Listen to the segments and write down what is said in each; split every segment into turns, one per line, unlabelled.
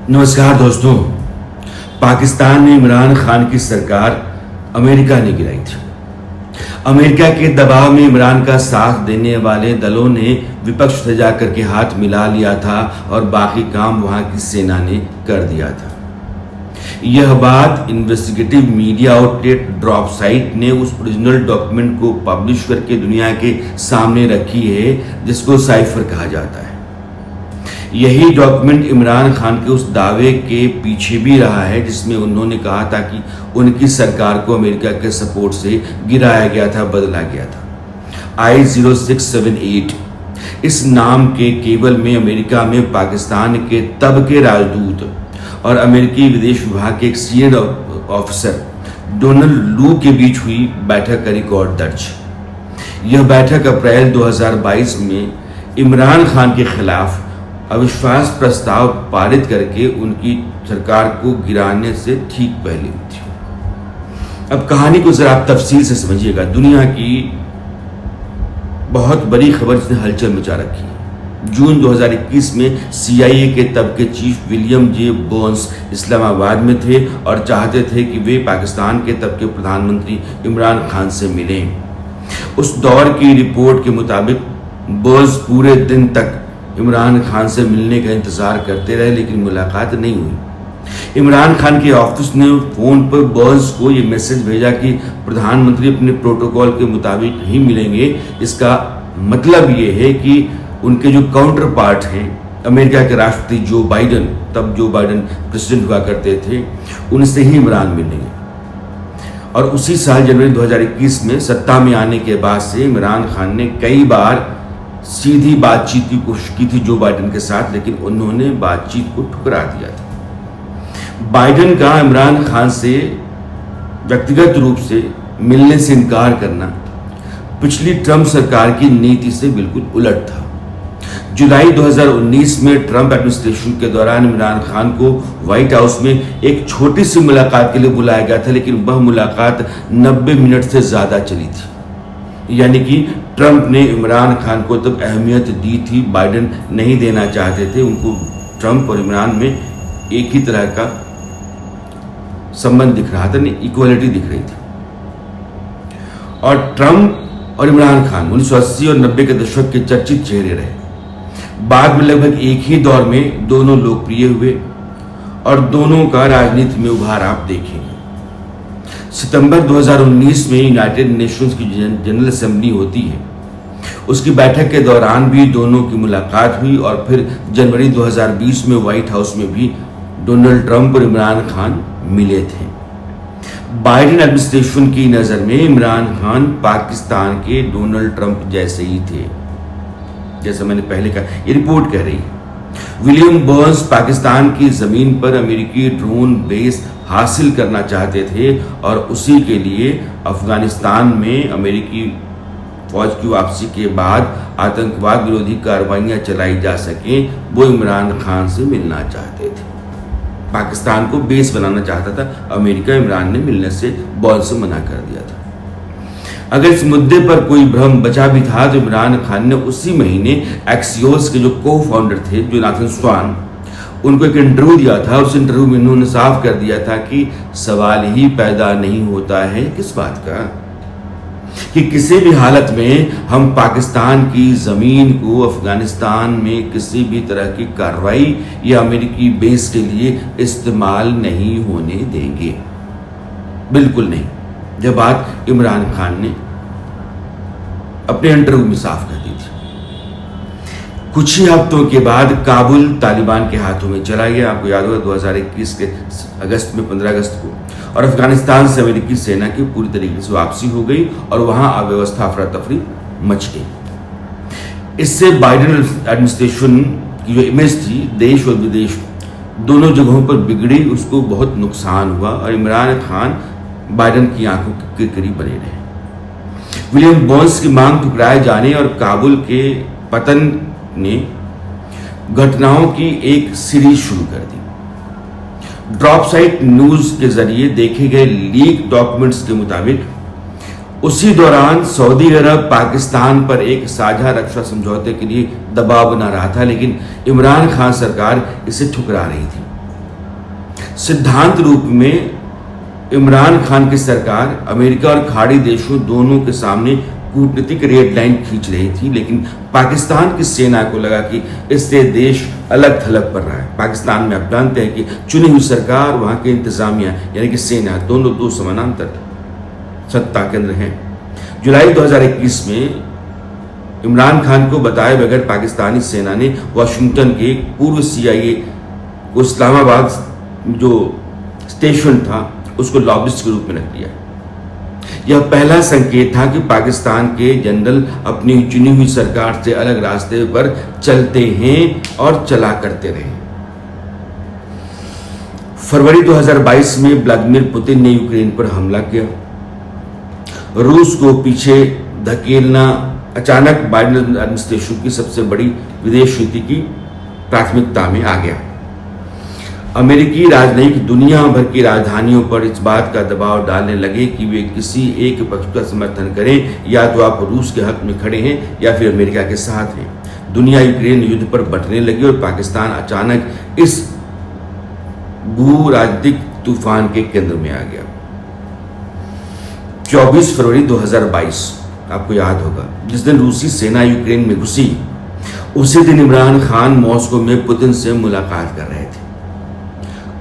नमस्कार दोस्तों। पाकिस्तान में इमरान खान की सरकार अमेरिका ने गिराई थी। अमेरिका के दबाव में इमरान का साथ देने वाले दलों ने विपक्ष से जाकर के हाथ मिला लिया था और बाकी काम वहां की सेना ने कर दिया था। यह बात investigative media outlet drop site ने उस ओरिजिनल डॉक्यूमेंट को पब्लिश करके दुनिया के सामने रखी है, जिसको साइफर कहा जाता है। यही डॉक्यूमेंट इमरान खान के उस दावे के पीछे भी रहा है जिसमें उन्होंने कहा था कि उनकी सरकार को अमेरिका के सपोर्ट से गिराया गया था, बदला गया था। I-0678 इस नाम के केबल में अमेरिका में पाकिस्तान के तब के राजदूत और अमेरिकी विदेश विभाग के एक सीनियर ऑफिसर डोनाल्ड लू के बीच हुई बैठक का रिकॉर्ड दर्ज। यह बैठक अप्रैल 2022 में इमरान खान के खिलाफ अविश्वास प्रस्ताव पारित करके उनकी सरकार को गिराने से ठीक पहले हुई थी। अब कहानी को जरा आप तफसील से समझिएगा। दुनिया की बहुत बड़ी खबर जिसने हलचल मचा रखी है। जून 2021 में CIA के तब के chief William J Burns Islamabad में थे और चाहते थे कि वे पाकिस्तान के तब के प्रधानमंत्री इमरान खान से मिलें। उस दौर की रिपोर्ट के मुताबिक बर्न्स पूरे दिन तक इमरान खान से मिलने का इंतजार करते रहे, लेकिन मुलाकात नहीं हुई। इमरान खान के ऑफिस ने फोन पर बर्न्स को यह मैसेज भेजा कि प्रधानमंत्री अपने प्रोटोकॉल के मुताबिक ही मिलेंगे। इसका मतलब ये है कि उनके जो काउंटर पार्ट हैं अमेरिका के राष्ट्रपति जो बाइडन, तब जो बाइडन प्रेसिडेंट हुआ करते थे, उनसे ही इमरान मिलेंगे। और उसी साल जनवरी 2021 में सत्ता में आने के बाद से इमरान खान ने कई बार सीधी बातचीत की कोशिश की थी जो बाइडन के साथ, लेकिन उन्होंने बातचीत को ठुकरा दिया था। बाइडन का इमरान खान से व्यक्तिगत रूप से मिलने से इनकार करना पिछली ट्रंप सरकार की नीति से बिल्कुल उलट था। जुलाई 2019 में ट्रंप एडमिनिस्ट्रेशन के दौरान इमरान खान को व्हाइट हाउस में एक छोटी सी मुलाकात के लिए बुलाया गया था, लेकिन वह मुलाकात 90 मिनट से ज्यादा चली थी। यानी कि ट्रंप ने इमरान खान को तब अहमियत दी थी, बाइडन नहीं देना चाहते थे। उनको ट्रंप और इमरान में एक ही तरह का संबंध दिख रहा था, इक्वालिटी दिख रही थी। और ट्रंप और इमरान खान 1980 और 90 के दशक के चर्चित चेहरे रहे। बाद में लगभग एक ही दौर में दोनों लोकप्रिय हुए और दोनों का राजनीति में उभार आप देखेंगे। सितंबर 2019 में यूनाइटेड नेशंस की जनरल असेंबली होती है। उसकी बैठक के दौरान भी दोनों की मुलाकात हुई और फिर जनवरी 2020 में व्हाइट हाउस में भी डोनाल्ड ट्रंप और इमरान खान मिले थे। बाइडेन एडमिनिस्ट्रेशन की नज़र में इमरान खान पाकिस्तान के डोनाल्ड ट्रंप जैसे ही थे, जैसा मैंने पहले कहा, ये रिपोर्ट कह रही है। विलियम बर्न्स पाकिस्तान की जमीन पर अमेरिकी ड्रोन बेस हासिल करना चाहते थे और उसी के लिए अफगानिस्तान में अमेरिकी फौज की वापसी के बाद आतंकवाद विरोधी कार्रवाइयां चलाई जा सकें, वो इमरान खान से मिलना चाहते थे। पाकिस्तान को बेस बनाना चाहता था अमेरिका। इमरान ने मिलने से बर्न्स से मना कर दिया था। अगर इस मुद्दे पर कोई भ्रम बचा भी था तो इमरान खान ने उसी महीने एक्सियोस के जो को फाउंडर थे जोनाथन स्वान, उनको एक इंटरव्यू दिया था। उस इंटरव्यू में उन्होंने साफ कर दिया था कि सवाल ही पैदा नहीं होता है किस बात का कि किसी भी हालत में हम पाकिस्तान की जमीन को अफगानिस्तान में किसी भी तरह की कार्रवाई या अमेरिकी बेस के लिए इस्तेमाल नहीं होने देंगे, बिल्कुल नहीं। यह बात इमरान खान ने अपने इंटरव्यू में साफ कर दी थी। कुछ ही हफ्तों के बाद काबुल तालिबान के हाथों में चला गया। आपको याद होगा 2021 के अगस्त में 15 अगस्त को, और अफगानिस्तान से अमेरिकी सेना की पूरी तरीके से वापसी हो गई और वहां अव्यवस्था अफरा तफरी मच गई। इससे बाइडेन एडमिनिस्ट्रेशन की जो इमेज थी देश और विदेश दोनों जगहों पर बिगड़ी, उसको बहुत नुकसान हुआ और इमरान खान बाइडेन की आंखों के करीब बने रहे। विलियम बर्न्स की मांग ठुकराए जाने और काबुल के पतन ने घटनाओं की एक सीरीज शुरू कर दी। ड्रॉप साइट न्यूज के जरिए देखे गए लीक डॉक्यूमेंट्स के मुताबिक उसी दौरान सऊदी अरब पाकिस्तान पर एक साझा रक्षा समझौते के लिए दबाव बना रहा था, लेकिन इमरान खान सरकार इसे ठुकरा रही थी। सिद्धांत रूप में इमरान खान की सरकार अमेरिका और खाड़ी देशों दोनों के सामने कूटनीतिक रेड लाइन खींच रही थी, लेकिन पाकिस्तान की सेना को लगा कि इससे देश अलग थलग पड़ रहा है। पाकिस्तान में आप जानते हैं कि चुनी हुई सरकार, वहां की इंतजामिया यानी कि सेना, दोनों दो समानांतर सत्ता केंद्र हैं। जुलाई 2021 में इमरान खान को बताए बगैर पाकिस्तानी सेना ने वाशिंगटन के पूर्व CIA को इस्लामाबाद जो स्टेशन था उसको लॉबिस्ट के रूप में रख दिया। यह पहला संकेत था कि पाकिस्तान के जनरल अपनी चुनी हुई सरकार से अलग रास्ते पर चलते हैं और चला करते रहे। फरवरी 2022 में व्लादिमीर पुतिन ने यूक्रेन पर हमला किया। रूस को पीछे धकेलना अचानक बाइडेन एडमिनिस्ट्रेशन की सबसे बड़ी विदेश नीति की प्राथमिकता में आ गया। अमेरिकी राजनयिक दुनिया भर की राजधानियों पर इस बात का दबाव डालने लगे कि वे किसी एक पक्ष का समर्थन करें, या तो आप रूस के हक में खड़े हैं या फिर अमेरिका के साथ हैं। दुनिया यूक्रेन युद्ध पर बंटने लगी और पाकिस्तान अचानक इस भू राजनीतिक तूफान के केंद्र में आ गया। 24 फरवरी 2022 आपको याद होगा, जिस दिन रूसी सेना यूक्रेन में घुसी, उसी दिन इमरान खान मॉस्को में पुतिन से मुलाकात कर रहे थे।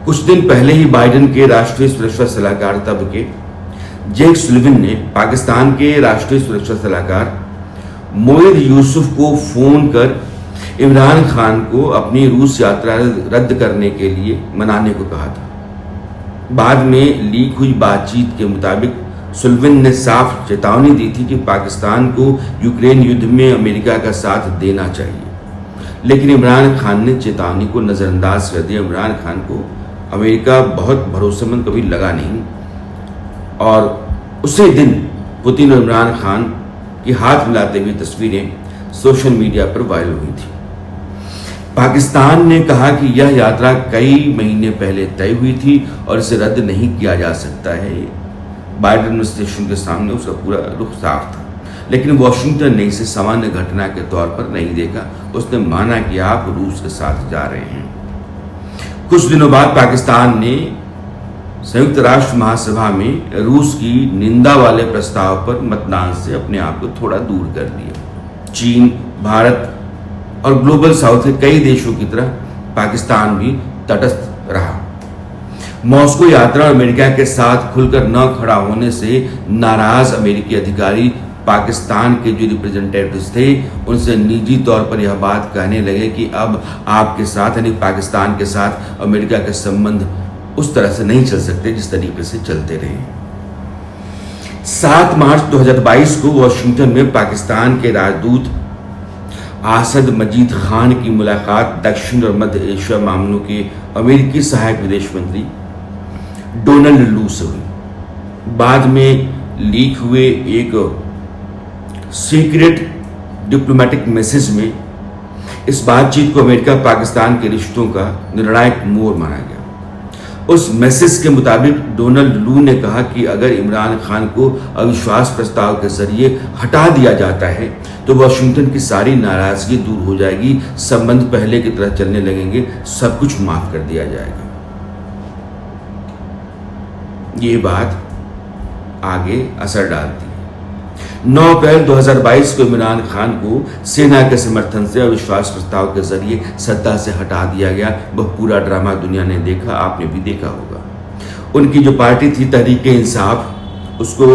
कुछ दिन पहले ही बाइडेन के राष्ट्रीय सुरक्षा सलाहकार तब के जेक सुलिवन ने पाकिस्तान के राष्ट्रीय सुरक्षा सलाहकार मोइद यूसुफ को फोन कर इमरान खान को अपनी रूस यात्रा रद्द करने के लिए मनाने को कहा था। बाद में लीक हुई बातचीत के मुताबिक सुलिवन ने साफ चेतावनी दी थी कि पाकिस्तान को यूक्रेन युद्ध में अमेरिका का साथ देना चाहिए, लेकिन इमरान खान ने चेतावनी को नजरअंदाज कर दिया। इमरान खान को अमेरिका बहुत भरोसेमंद कभी लगा नहीं, और उसी दिन पुतिन और इमरान खान की हाथ मिलाते हुए तस्वीरें सोशल मीडिया पर वायरल हुई थी। पाकिस्तान ने कहा कि यह यात्रा कई महीने पहले तय हुई थी और इसे रद्द नहीं किया जा सकता है। बाइडेन एडमिनिस्ट्रेशन के सामने उसका पूरा रुख साफ था, लेकिन वॉशिंगटन ने इसे सामान्य घटना के तौर पर नहीं देखा। उसने माना कि आप रूस के साथ जा रहे हैं। कुछ दिनों बाद पाकिस्तान ने संयुक्त राष्ट्र महासभा में रूस की निंदा वाले प्रस्ताव पर मतदान से अपने आप को थोड़ा दूर कर दिया। चीन, भारत और ग्लोबल साउथ के कई देशों की तरह पाकिस्तान भी तटस्थ रहा। मॉस्को यात्रा और अमेरिका के साथ खुलकर न खड़ा होने से नाराज अमेरिकी अधिकारी पाकिस्तान के जो रिप्रेजेंटेटिव्स थे उनसे निजी तौर पर यह बात कहने लगे कि अब आपके साथ यानी पाकिस्तान के साथ अमेरिका के संबंध उस तरह से नहीं चल सकते जिस तरीके से चलते रहे। 7 मार्च 2022 को वॉशिंगटन में पाकिस्तान के राजदूत आसद मजीद खान की मुलाकात दक्षिण और मध्य एशिया मामलों के अमेरिकी सहायक विदेश मंत्री डोनाल्ड लू से हुई। बाद में लीक हुए एक सीक्रेट डिप्लोमेटिक मैसेज में इस बातचीत को अमेरिका पाकिस्तान के रिश्तों का निर्णायक मोड़ माना गया। उस मैसेज के मुताबिक डोनाल्ड लू ने कहा कि अगर इमरान खान को अविश्वास प्रस्ताव के जरिए हटा दिया जाता है तो वाशिंगटन की सारी नाराजगी दूर हो जाएगी, संबंध पहले की तरह चलने लगेंगे, सब कुछ माफ कर दिया जाएगा। ये बात आगे असर डालती है। 9 अप्रैल 2022 को इमरान खान को सेना के समर्थन से अविश्वास प्रस्ताव के जरिए सत्ता से हटा दिया गया। वह पूरा ड्रामा दुनिया ने देखा, आपने भी देखा होगा। उनकी जो पार्टी थी तहरीक-ए-इंसाफ, उसको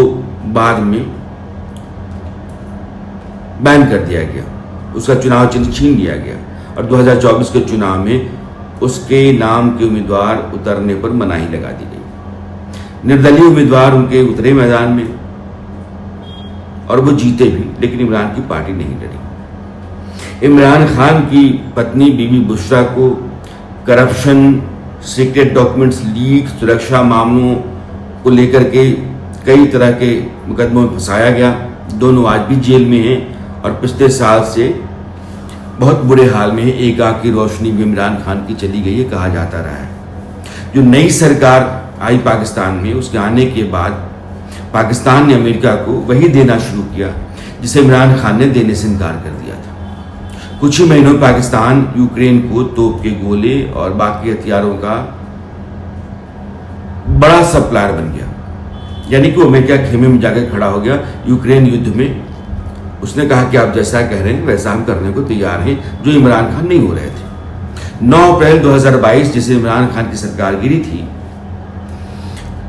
बाद में बैन कर दिया गया, उसका चुनाव चिन्ह छीन लिया गया और 2024 के चुनाव में उसके नाम के उम्मीदवार उतरने पर मनाही लगा दी गई। निर्दलीय उम्मीदवार उनके उतरे मैदान में और वो जीते भी, लेकिन इमरान की पार्टी नहीं लड़ी। इमरान खान की पत्नी बीबी बुशरा को करप्शन, सीक्रेट डॉक्यूमेंट्स लीक, सुरक्षा मामलों को लेकर के कई तरह के मुकदमों में फंसाया गया। दोनों आज भी जेल में हैं और पिछले साल से बहुत बुरे हाल में है। एक आंख की रोशनी भी इमरान खान की चली गई है, कहा जाता रहा है। जो नई सरकार आई पाकिस्तान में, उसके आने के बाद पाकिस्तान ने अमेरिका को वही देना शुरू किया जिसे इमरान खान ने देने से इनकार कर दिया था। कुछ ही महीनों में पाकिस्तान यूक्रेन को तोप के गोले और बाकी हथियारों का बड़ा सप्लायर बन गया, यानी कि अमेरिका खेमे में जाकर खड़ा हो गया यूक्रेन युद्ध में। उसने कहा कि आप जैसा कह रहे हैं वैसा हम करने को तैयार हैं, जो इमरान खान नहीं हो रहे थे। 9 अप्रैल 2022 जिसे इमरान खान की सरकार गिरी थी,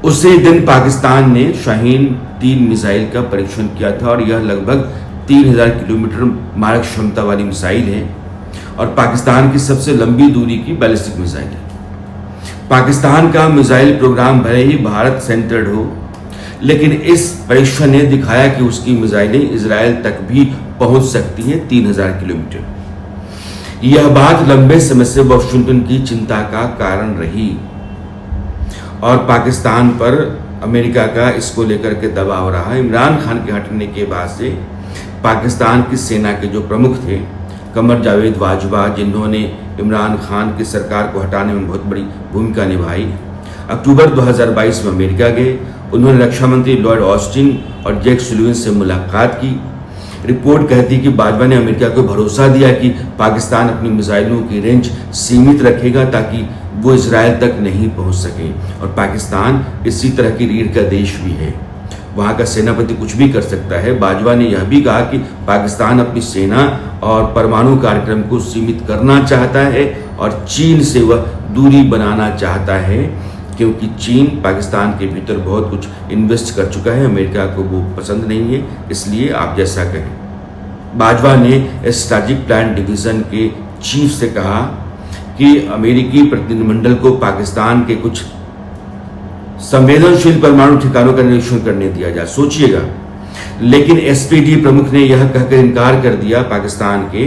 उसी दिन पाकिस्तान ने शाहीन 3 मिसाइल का परीक्षण किया था और यह लगभग 3000 किलोमीटर मारक क्षमता वाली मिसाइल है और पाकिस्तान की सबसे लंबी दूरी की बैलिस्टिक मिसाइल है। पाकिस्तान का मिसाइल प्रोग्राम भले ही भारत सेंटर्ड हो, लेकिन इस परीक्षण ने दिखाया कि उसकी मिसाइलें इजराइल तक भी पहुंच सकती हैं 3000 किलोमीटर। यह बात लंबे समय से वाशिंगटन की चिंता का कारण रही और पाकिस्तान पर अमेरिका का इसको लेकर के दबाव रहा। इमरान खान के हटने के बाद से पाकिस्तान की सेना के जो प्रमुख थे, कमर जावेद बाजवा, जिन्होंने इमरान खान की सरकार को हटाने में बहुत बड़ी भूमिका निभाई, अक्टूबर 2022 में अमेरिका गए। उन्होंने रक्षा मंत्री लॉयड ऑस्टिन और जैक सुलिवन से मुलाकात की। रिपोर्ट कहती है कि बाजवा ने अमेरिका को भरोसा दिया कि पाकिस्तान अपनी मिसाइलों की रेंज सीमित रखेगा ताकि वो इजराइल तक नहीं पहुंच सके। और पाकिस्तान इसी तरह की रीढ़ का देश भी है, वहाँ का सेनापति कुछ भी कर सकता है। बाजवा ने यह भी कहा कि पाकिस्तान अपनी सेना और परमाणु कार्यक्रम को सीमित करना चाहता है और चीन से वह दूरी बनाना चाहता है, क्योंकि चीन पाकिस्तान के भीतर बहुत कुछ इन्वेस्ट कर चुका है, अमेरिका को वो पसंद नहीं है, इसलिए आप जैसा कहें। बाजवा ने स्ट्रैटेजिक प्लान डिवीजन के चीफ से कहा कि अमेरिकी प्रतिनिधिमंडल को पाकिस्तान के कुछ संवेदनशील परमाणु ठिकानों का निरीक्षण करने दिया जाए। सोचिएगा, लेकिन एसपीडी प्रमुख ने यह कहकर इनकार कर दिया पाकिस्तान के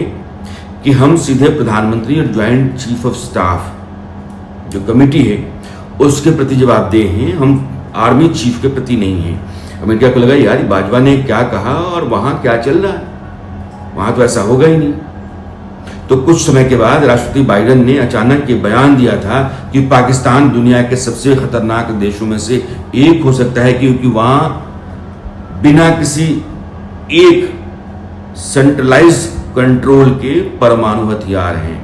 कि हम सीधे प्रधानमंत्री और ज्वाइंट चीफ ऑफ स्टाफ जो कमेटी है उसके प्रति जवाबदेह हैं, हम आर्मी चीफ के प्रति नहीं हैं। अमेरिका को लगा यार बाजवा ने क्या कहा और वहां क्या चल रहा है, वहां तो ऐसा होगा ही नहीं। तो कुछ समय के बाद राष्ट्रपति बाइडेन ने अचानक ये बयान दिया था कि पाकिस्तान दुनिया के सबसे खतरनाक देशों में से एक हो सकता है, क्योंकि वहां बिना किसी एक सेंट्रलाइज कंट्रोल के परमाणु हथियार हैं।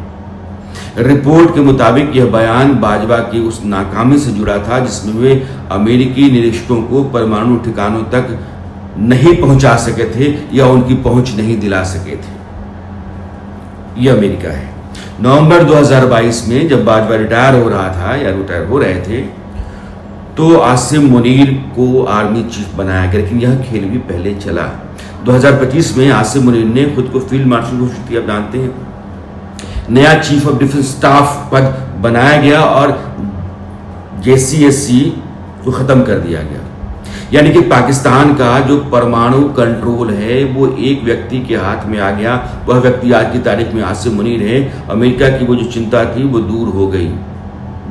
रिपोर्ट के मुताबिक यह बयान बाजवा की उस नाकामी से जुड़ा था जिसमें वे अमेरिकी निरीक्षकों को परमाणु ठिकानों तक नहीं पहुंचा सके थे या उनकी पहुंच नहीं दिला सके थे। यह अमेरिका है। नवंबर 2022 में जब बाजवा रिटायर हो रहा था या रिटायर हो रहे थे, तो आसिम मुनीर को आर्मी चीफ बनाया गया, लेकिन यह खेल भी पहले चला। 2025 में आसिम मुनीर ने खुद को फील्ड मार्शल घोषित किया, जानते हैं। नया चीफ ऑफ डिफेंस स्टाफ पद बनाया गया और JCSC को खत्म कर दिया गया। यानी कि पाकिस्तान का जो परमाणु कंट्रोल है वो एक व्यक्ति के हाथ में आ गया। वह व्यक्ति आज की तारीख में आसिम मुनीर है। अमेरिका की वो जो चिंता थी वो दूर हो गई।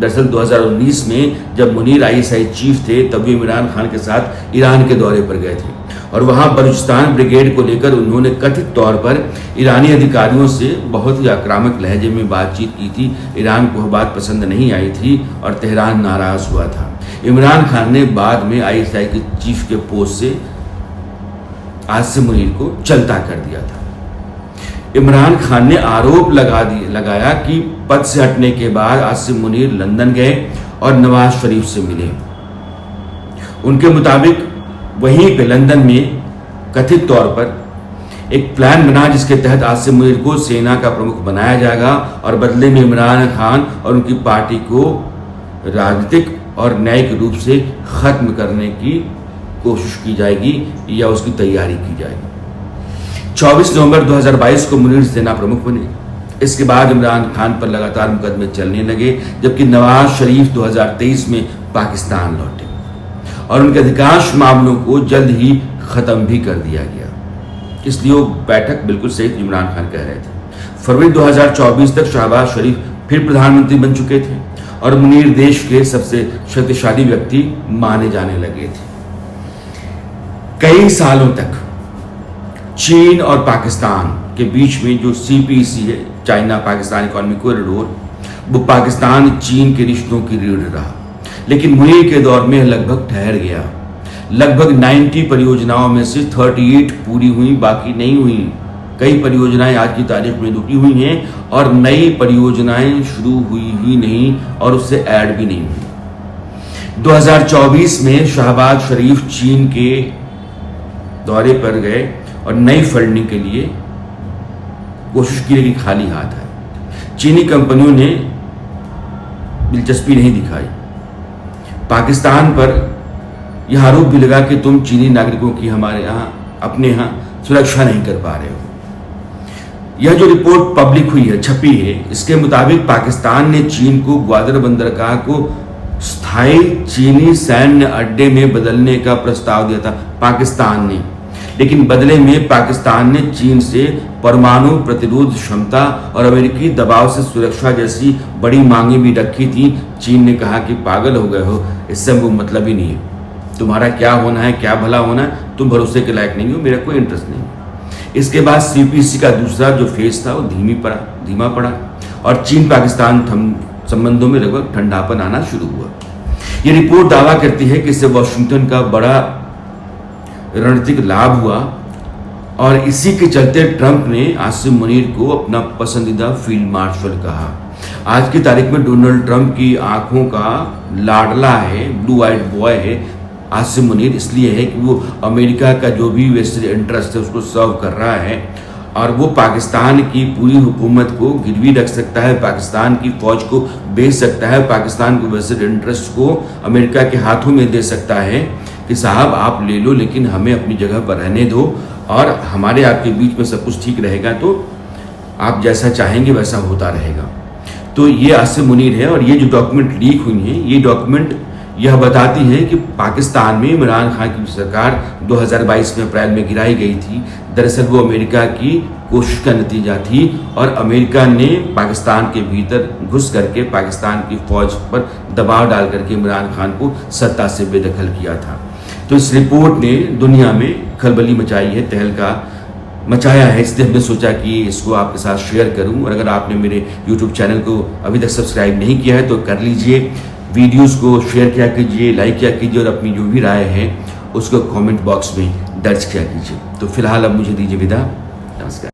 दरअसल 2019 में जब मुनीर ISI चीफ थे तब वे इमरान खान के साथ ईरान के दौरे पर गए थे और वहां बलूचिस्तान ब्रिगेड को लेकर उन्होंने कथित तौर पर ईरानी अधिकारियों से बहुत ही आक्रामक लहजे में बातचीत की थी। ईरान को वह बात पसंद नहीं आई थी और तेहरान नाराज हुआ था। इमरान खान ने बाद में ISI के चीफ के पोस्ट से आसिम मुनीर को चलता कर दिया था। इमरान खान ने आरोप लगाया कि पद से हटने के बाद आसिम मुनीर लंदन गए और नवाज शरीफ से मिले। उनके मुताबिक वहीं पे लंदन में कथित तौर पर एक प्लान बना जिसके तहत आसिम मुनीर को सेना का प्रमुख बनाया जाएगा और बदले में इमरान खान और उनकी पार्टी को राजनीतिक और न्यायिक रूप से खत्म करने की कोशिश की जाएगी या उसकी तैयारी की जाएगी। 24 नवंबर 2022 को मुनीर सेना प्रमुख बने। इसके बाद इमरान खान पर लगातार मुकदमे चलने लगे, जबकि नवाज शरीफ 2023 में पाकिस्तान लौटे और उनके अधिकांश मामलों को जल्द ही खत्म भी कर दिया गया। इसलिए वो बैठक बिल्कुल सही इमरान खान कह रहे थे। फरवरी 2024 तक शहबाज शरीफ फिर प्रधानमंत्री बन चुके थे और मुनीर देश के सबसे शक्तिशाली व्यक्ति माने जाने लगे थे। कई सालों तक चीन और पाकिस्तान के बीच में जो CPEC है, चाइना पाकिस्तान इकोनॉमिक कॉरिडोर, वो पाकिस्तान चीन के रिश्तों की रीढ़ रहा। लेकिन मुनीर के दौर में लगभग ठहर गया। लगभग 90 परियोजनाओं में से 38 पूरी हुई, बाकी नहीं हुई। कई परियोजनाएं आज की तारीख में रुकी हुई हैं और नई परियोजनाएं शुरू हुई ही नहीं और उससे ऐड भी नहीं हुई। 2024 में शहबाज शरीफ चीन के दौरे पर गए और नई फंडिंग के लिए कोशिश की, लेकिन खाली हाथ आए। चीनी कंपनियों ने दिलचस्पी नहीं दिखाई। पाकिस्तान पर यह आरोप भी लगा कि तुम चीनी नागरिकों की हमारे यहाँ अपने यहाँ सुरक्षा नहीं कर पा रहे हो। यह जो रिपोर्ट पब्लिक हुई है, छपी है, इसके मुताबिक पाकिस्तान ने चीन को ग्वादर बंदरगाह को स्थायी चीनी सैन्य अड्डे में बदलने का प्रस्ताव दिया था पाकिस्तान ने, लेकिन बदले में पाकिस्तान ने चीन से परमाणु प्रतिरोध क्षमता और अमेरिकी दबाव से सुरक्षा जैसी बड़ी मांगे भी रखी थी। चीन ने कहा कि पागल हो गए हो, इससे हमको मतलब ही नहीं है, तुम्हारा क्या होना है, क्या भला होना है, तुम भरोसे के लायक नहीं हो, मेरा कोई इंटरेस्ट नहीं। इसके बाद सीपीसी का दूसरा जो फेज था वो धीमा पड़ा और चीन पाकिस्तान संबंधों में लगभग ठंडापन आना शुरू हुआ। ये रिपोर्ट दावा करती है कि इससे वॉशिंगटन का बड़ा रणनीतिक लाभ हुआ और इसी के चलते ट्रंप ने आसिम मुनीर को अपना पसंदीदा फील्ड मार्शल कहा। आज की तारीख में डोनाल्ड ट्रंप की आंखों का लाडला है, ब्लू आइड बॉय है आसिम मुनीर, इसलिए है कि वो अमेरिका का जो भी वेस्टेड इंटरेस्ट है उसको सर्व कर रहा है और वो पाकिस्तान की पूरी हुकूमत को गिरवी रख सकता है, पाकिस्तान की फौज को बेच सकता है, पाकिस्तान को वेस्टेड इंटरेस्ट को अमेरिका के हाथों में दे सकता है कि साहब आप ले लो, लेकिन हमें अपनी जगह पर रहने दो और हमारे आपके बीच में सब कुछ ठीक रहेगा तो आप जैसा चाहेंगे वैसा होता रहेगा। तो ये आसिम मुनीर है और ये जो डॉक्यूमेंट लीक हुई हैं, ये डॉक्यूमेंट यह बताती है कि पाकिस्तान में इमरान खान की सरकार 2022 में अप्रैल में गिराई गई थी। दरअसल वो अमेरिका की कोशिश का नतीजा थी और अमेरिका ने पाकिस्तान के भीतर घुस करके पाकिस्तान की फौज पर दबाव डाल करके इमरान खान को सत्ता से बेदखल किया था। तो इस रिपोर्ट ने दुनिया में खलबली मचाई है, तहलका मचाया है, इसलिए हमने सोचा कि इसको आपके साथ शेयर करूं। और अगर आपने मेरे YouTube चैनल को अभी तक सब्सक्राइब नहीं किया है तो कर लीजिए, वीडियोस को शेयर किया कीजिए, लाइक किया कीजिए और अपनी जो भी राय है उसको कमेंट बॉक्स में दर्ज किया कीजिए। तो फिलहाल अब मुझे दीजिए विदा।